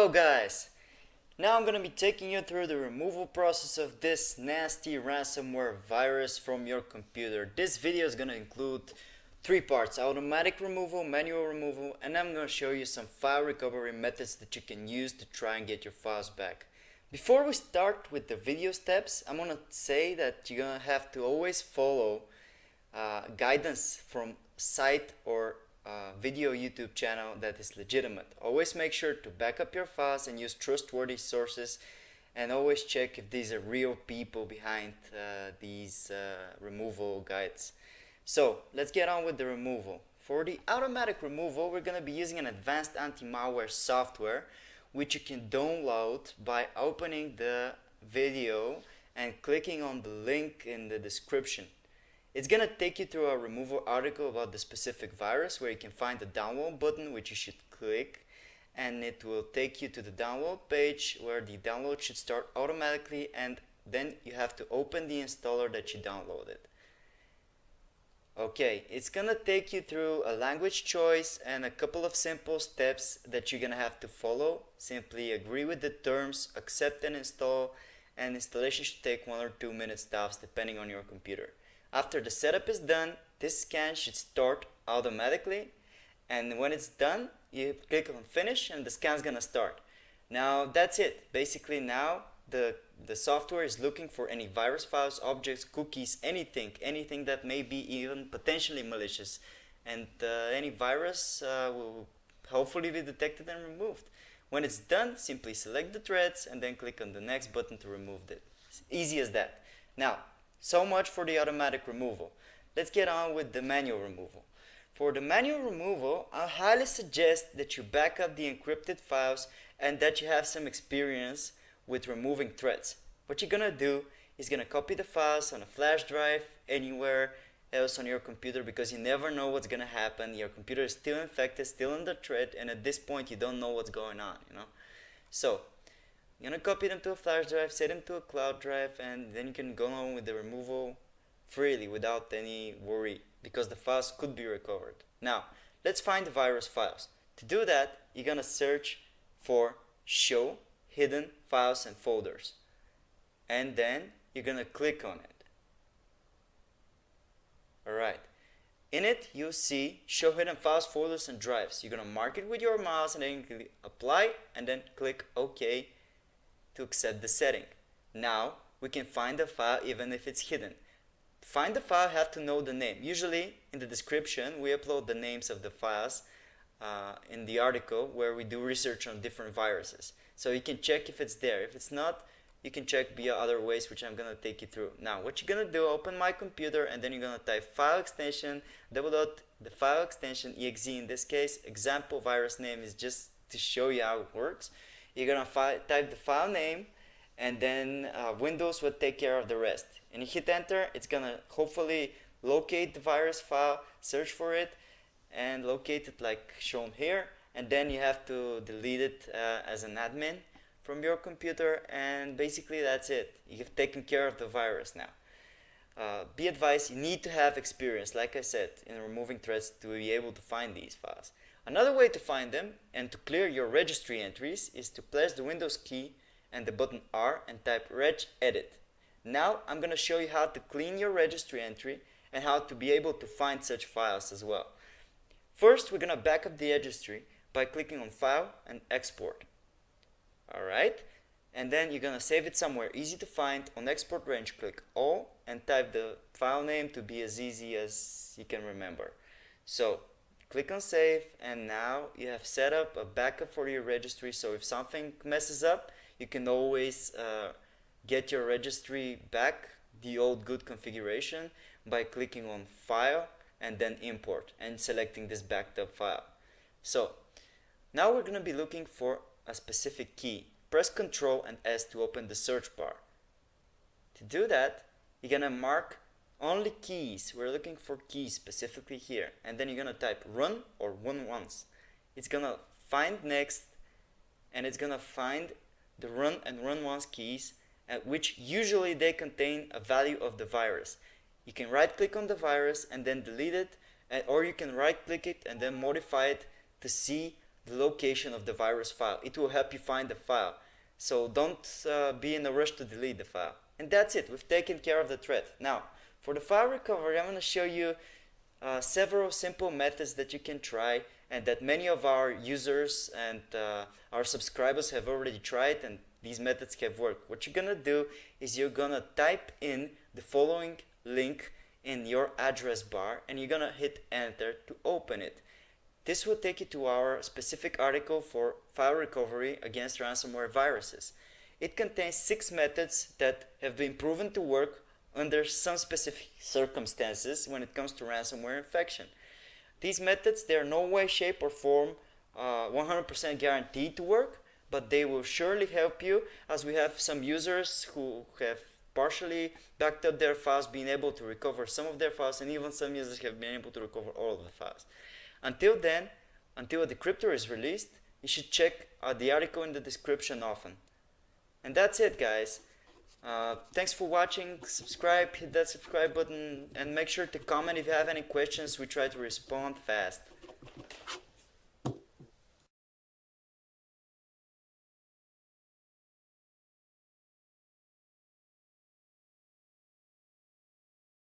Hello guys! Now I'm going to be taking you through the removal process of this nasty ransomware virus from your computer. This video is going to include three parts: automatic removal, manual removal, and I'm going to show you some file recovery methods that you can use to try and get your files back. Before we start with the video steps, I'm going to say that you're going to have to always follow guidance from site or video YouTube channel that is legitimate. Always make sure to back up your files and use trustworthy sources, and always check if these are real people behind these removal guides. So let's get on with the removal. For the automatic removal, we're going to be using an advanced anti-malware software which you can download by opening the video and clicking on the link in the description. It's going to take you through a removal article about the specific virus, where you can find the download button, which you should click, and it will take you to the download page where the download should start automatically, and then you have to open the installer that you downloaded. Okay, it's going to take you through a language choice and a couple of simple steps that you're going to have to follow. Simply agree with the terms, accept and install, and installation should take 1 or 2 minutes tops depending on your computer. After the setup is done, this scan should start automatically, and when it's done, you click on finish and the scan is gonna start. Now that's it. Basically now the software is looking for any virus files, objects, cookies, anything that may be even potentially malicious, and any virus will hopefully be detected and removed. When it's done, simply select the threads and then click on the next button to remove it. It's easy as that. Now, so much for the automatic removal. Let's get on with the manual removal. For the manual removal, I highly suggest that you back up the encrypted files and that you have some experience with removing threads. What you're gonna do is gonna copy the files on a flash drive anywhere else on your computer, because you never know what's gonna happen. Your computer is still infected, still in the thread, and at this point you don't know what's going on, So you're going to copy them to a flash drive, set them to a cloud drive, and then you can go on with the removal freely without any worry, because the files could be recovered. Now, let's find the virus files. To do that, you're going to search for show hidden files and folders, and then you're going to click on it. Alright. In it, you'll see show hidden files, folders, and drives. You're going to mark it with your mouse and then click apply, and then click OK to accept the setting. Now we can find the file even if it's hidden. To find the file, you have to know the name. Usually in the description we upload the names of the files in the article where we do research on different viruses. So you can check if it's there. If it's not, you can check via other ways, which I'm going to take you through. Now what you're going to do, open my computer, and then you're going to type file extension, the file extension exe. In this case, example virus name is just to show you how it works. You're going to type the file name, and then Windows will take care of the rest. And you hit enter, it's going to hopefully locate the virus file, search for it, and locate it like shown here. And then you have to delete it as an admin from your computer, and basically that's it. You've taken care of the virus now. Be advised, you need to have experience, like I said, in removing threads to be able to find these files. Another way to find them and to clear your registry entries is to press the Windows key and the button R and type regedit. Now I'm going to show you how to clean your registry entry and how to be able to find such files as well. First, we're going to back up the registry by clicking on File and Export. Alright, and then you're going to save it somewhere easy to find. On Export range, click All and type the file name to be as easy as you can remember. So click on save, and now you have set up a backup for your registry, so if something messes up, you can always get your registry back, the old good configuration, by clicking on File and then Import and selecting this backed up file. So now we're going to be looking for a specific key. Press Ctrl and S to open the search bar. To do that, you're going to mark only keys. We're looking for keys specifically here, and then you're gonna type run or run once. It's gonna find next, and it's gonna find the run and run once keys, at which usually they contain a value of the virus. You can right click on the virus and then delete it, or you can right click it and then modify it to see the location of the virus file. It will help you find the file. So don't be in a rush to delete the file. And that's it. We've taken care of the threat. Now, for the file recovery, I'm going to show you several simple methods that you can try and that many of our users and our subscribers have already tried, and these methods have worked. What you're going to do is you're going to type in the following link in your address bar and you're going to hit enter to open it. This will take you to our specific article for file recovery against ransomware viruses. It contains 6 methods that have been proven to work under some specific circumstances when it comes to ransomware infection. These methods, they are no way, shape or form 100% guaranteed to work, but they will surely help you, as we have some users who have partially backed up their files, being able to recover some of their files, and even some users have been able to recover all of the files. Until then, until a decryptor is released, you should check the article in the description often. And that's it, guys. Thanks for watching. Subscribe, hit that subscribe button, and make sure to comment if you have any questions. We try to respond fast.